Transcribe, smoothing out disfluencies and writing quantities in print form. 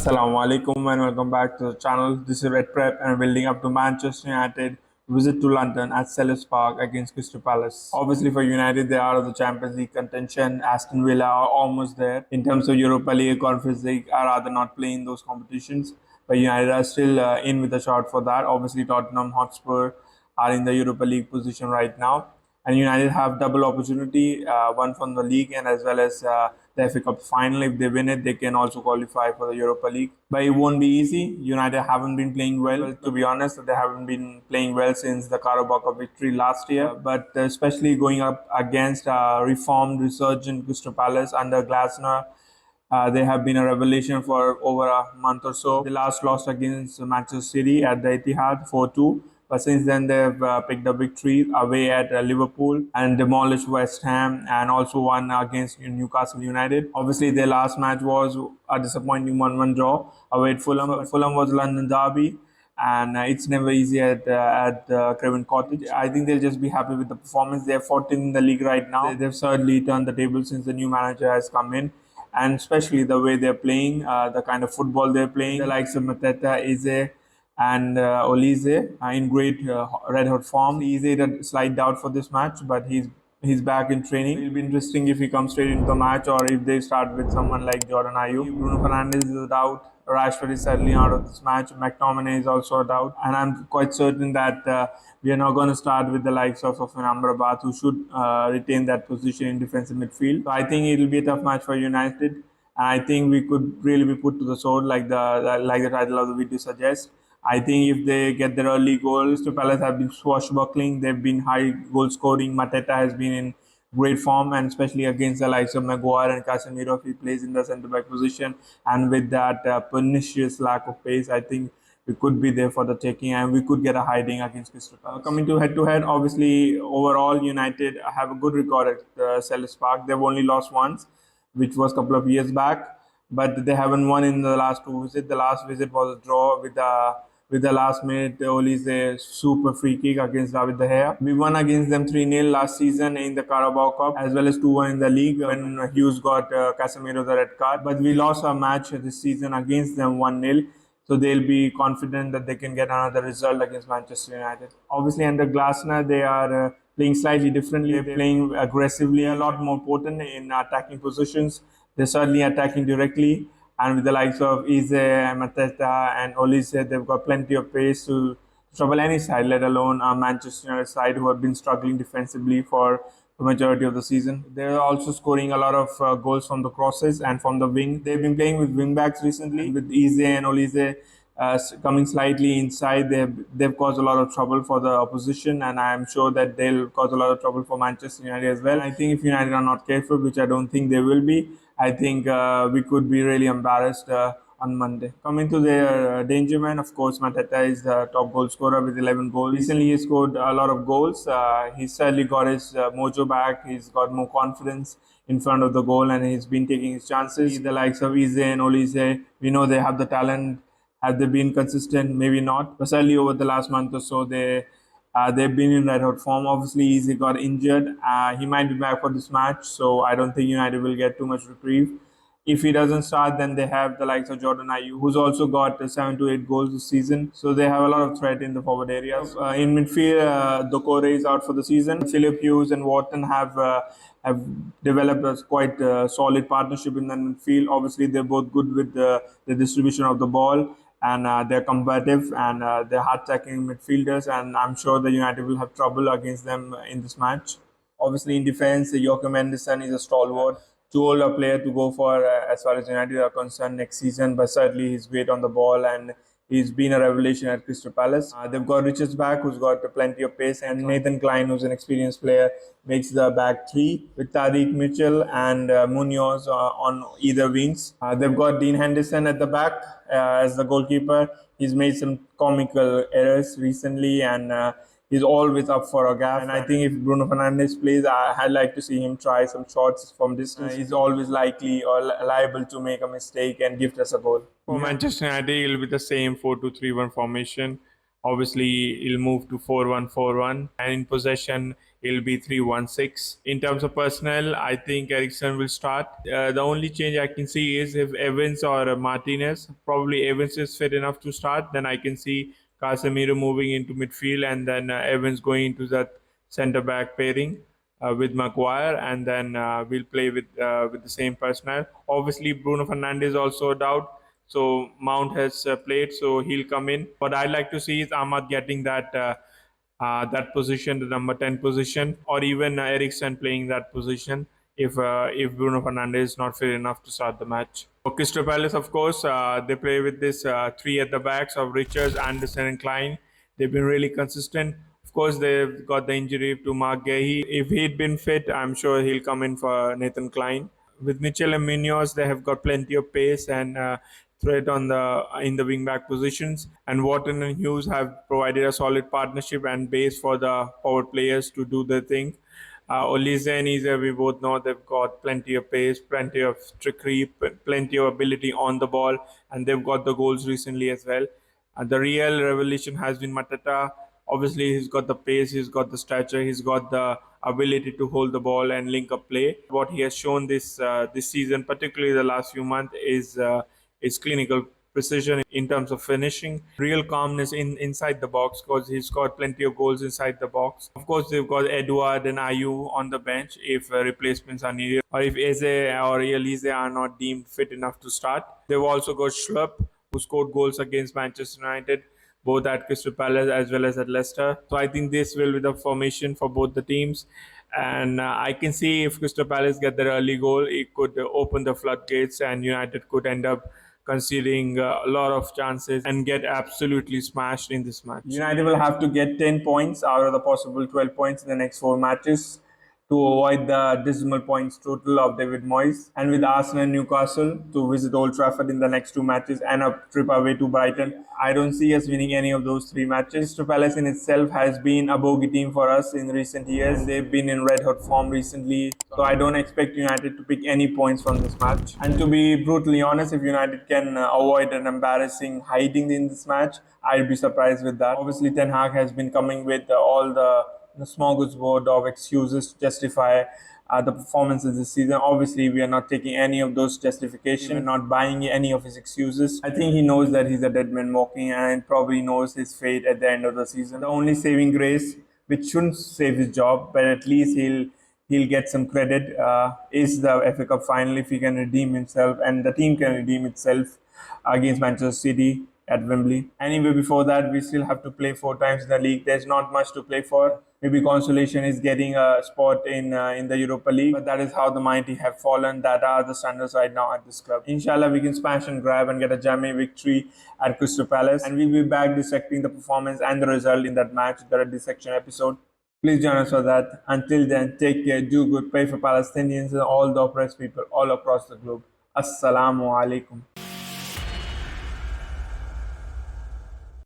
Assalamu alaikum and welcome back to the channel. This is Red Prep and building up to Manchester United visit to London at Selhurst Park against Crystal Palace. Obviously for United they are out of the Champions League contention. Aston Villa are almost there. In terms of Europa League, Conference League, are rather not playing those competitions. But United are still in with a shot for that. Obviously Tottenham Hotspur are in the Europa League position right now. And United have double opportunity, one from the league and as well as the FA Cup final. If they win it, they can also qualify for the Europa League. But it won't be easy. United haven't been playing well. To be honest, they haven't been playing well since the Carabao Cup victory last year. But especially going up against reformed, resurgent Crystal Palace under Glasner, they have been a revelation for over a month or so. They last lost against Manchester City at the Etihad 4-2. But since then, they've picked up victory away at Liverpool and demolished West Ham and also won against Newcastle United. Obviously, their last match was a disappointing 1-1 draw away at Fulham. Fulham was London derby and it's never easy at Craven Cottage. I think they'll just be happy with the performance. They're 14th in the league right now. They've certainly turned the table since the new manager has come in, and especially the way they're playing, the kind of football they're playing. The likes of Mateta, Eze, and OLISE are in great red hot form. Eze had a slight doubt for this match, but he's back in training. It'll be interesting if he comes straight into the match or if they start with someone like Jordan Ayew. Bruno Fernandes is out. Rashford is certainly out of this match. McTominay is also out. And I'm quite certain that we are not going to start with the likes of Amrabat, who should retain that position in defensive midfield. So I think it'll be a tough match for United. I think we could really be put to the sword, like the title of the video suggests. I think if they get their early goals, Crystal Palace have been swashbuckling. They've been high goal scoring. Mateta has been in great form, and especially against the likes of Maguire and Casemiro, if he plays in the centre back position. And with that pernicious lack of pace, I think we could be there for the taking and we could get a hiding against Crystal Palace. Coming to head, obviously, overall, United have a good record at Selhurst Park. They've only lost once, which was a couple of years back, but they haven't won in the last two visits. The last visit was a draw with the last minute Olise super free kick against David De Gea. We won against them 3-0 last season in the Carabao Cup as well as 2-1 in the league when Hughes got Casemiro the red card. But we lost our match this season against them 1-0. So they'll be confident that they can get another result against Manchester United. Obviously under Glasner, they are playing slightly differently. They're playing aggressively, a lot more potent in attacking positions. They're certainly attacking directly. And with the likes of Eze, Mateta, and Olise, they've got plenty of pace to trouble any side, let alone a Manchester United side who have been struggling defensively for the majority of the season. They're also scoring a lot of goals from the crosses and from the wing. They've been playing with wing backs recently, with Eze and Olise coming slightly inside. They've caused a lot of trouble for the opposition, and I'm sure that they'll cause a lot of trouble for Manchester United as well. And I think if United are not careful, which I don't think they will be, I think we could be really embarrassed on Monday. Coming to their danger man, of course, Mateta is the top goal scorer with 11 goals. Recently, he scored a lot of goals. He's certainly got his mojo back. He's got more confidence in front of the goal, and he's been taking his chances. The likes of Eze and Olise, we know they have the talent. Have they been consistent? Maybe not. But certainly over the last month or so, they've been in red hot form. Obviously, he got injured. He might be back for this match, so I don't think United will get too much reprieve. If he doesn't start, then they have the likes of Jordan Ayew, who's also got 7 to 8 goals this season. So they have a lot of threat in the forward areas. In midfield, Dokore is out for the season. Philip Hughes and Wharton have developed a quite solid partnership in the midfield. Obviously, they're both good with the distribution of the ball, and they're combative and they're hard-attacking midfielders, and I'm sure the United will have trouble against them in this match. Obviously, in defense, Joachim Anderson is a stalwart, too old a player to go for as far as United are concerned next season, but certainly he's great on the ball and he's been a revelation at Crystal Palace. They've got Richards back, who's got plenty of pace, and Nathan Klein, who's an experienced player, makes the back three with Tariq Mitchell and Munoz on either wings. They've got Dean Henderson at the back as the goalkeeper. He's made some comical errors recently, and he's always up for a gaffe. And I think if Bruno Fernandes plays, I'd like to see him try some shots from distance. He's always likely or liable to make a mistake and gift us a goal. For Manchester United, it'll be the same 4-2-3-1 formation. Obviously, he'll move to 4-1-4-1, and in possession, it'll be 3-1-6. In terms of personnel, I think Ericsson will start. The only change I can see is if Evans or Martinez, probably Evans is fit enough to start, then I can see Casemiro moving into midfield and then Evans going into that centre back pairing with Maguire, and then we'll play with the same personnel. Obviously, Bruno Fernandes also a doubt. So Mount has played, so he'll come in. What I'd like to see is Ahmad getting that position, the number 10 position, or even Eriksen playing that position if Bruno Fernandes is not fit enough to start the match. For Crystal Palace, of course, they play with this three at the backs of Richards, Anderson, and Klein. They've been really consistent. Of course, they've got the injury to Mark Gahey. If he'd been fit, I'm sure he'll come in for Nathan Klein. With Mitchell and Munoz, they have got plenty of pace and threat on the in the wing back positions. And Wharton and Hughes have provided a solid partnership and base for the forward players to do their thing. Olise and Eze, we both know they've got plenty of pace, plenty of trickery, plenty of ability on the ball, and they've got the goals recently as well. The real revelation has been Mateta. Obviously, he's got the pace, he's got the stature, he's got the ability to hold the ball and link up play. What he has shown this season, particularly the last few months, is clinical precision in terms of finishing, real calmness inside the box because he's got plenty of goals inside the box. Of course, they've got Edouard and Ayew on the bench if replacements are needed, or if Eze or Elise are not deemed fit enough to start. They've also got Schlupp, who scored goals against Manchester United, both at Crystal Palace as well as at Leicester. So I think this will be the formation for both the teams. And I can see if Crystal Palace get their early goal, it could open the floodgates and United could end up conceding a lot of chances and get absolutely smashed in this match. United will have to get 10 points out of the possible 12 points in the next 4 matches to avoid the dismal points total of David Moyes, and with Arsenal and Newcastle to visit Old Trafford in the next 2 matches and a trip away to Brighton. I don't see us winning any of those 3 matches. Crystal Palace in itself has been a bogey team for us in recent years. They've been in red hot form recently, so I don't expect United to pick any points from this match. And to be brutally honest, if United can avoid an embarrassing hiding in this match, I'd be surprised with that. Obviously, Ten Hag has been coming with all the smorgasbord of excuses to justify the performances this season. Obviously, we are not taking any of those justifications. We're not buying any of his excuses. I think he knows that he's a dead man walking and probably knows his fate at the end of the season. The only saving grace, which shouldn't save his job, but at least he'll get some credit, is the FA Cup final if he can redeem himself and the team can redeem itself against Manchester City at Wembley. Anyway, before that, we still have to play 4 times in the league. There's not much to play for. Maybe consolation is getting a spot in the Europa League, but that is how the mighty have fallen. That are the standards right now at this club. Inshallah, we can smash and grab and get a jammy victory at Crystal Palace, and we'll be back dissecting the performance and the result in that match, the dissection episode. Please join us for that. Until then, take care, do good, pray for Palestinians and all the oppressed people all across the globe. Assalamu alaikum.